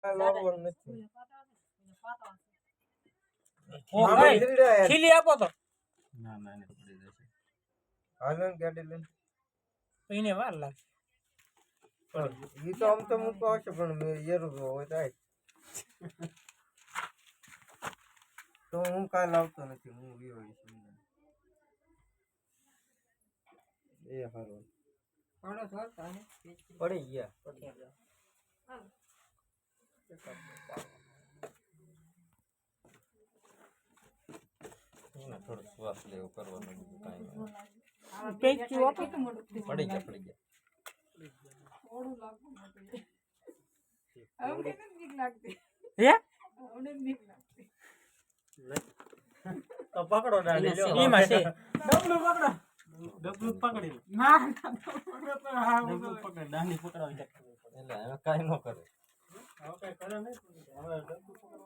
લોડવળ નથી ઓ ભાઈ ખીલી આપો તો ના ના એને પડી જશે હાલન ગાડી લઈને એને વાર લાગે ઈ તો આમ તો મૂકો હશે પણ મેં યેરું હોય થાય તો હું કાલ આવતો નથી હું વિયો એ હારું પડી ગયા એને થોડો શ્વાસ લેવો કરવાનો બીજું કાંઈ નહીં. પેચ્યું આપો તો પડી ગયા હે તો પકડો ડાડી લ્યો એમાં છે ડબલું પકડી લો ના ડબલું પકડ દાંડી પકડાવી એટલે હવે કાંઈ ન કરે હવે કઈ કરે નહીં હવે ડબલું પકડ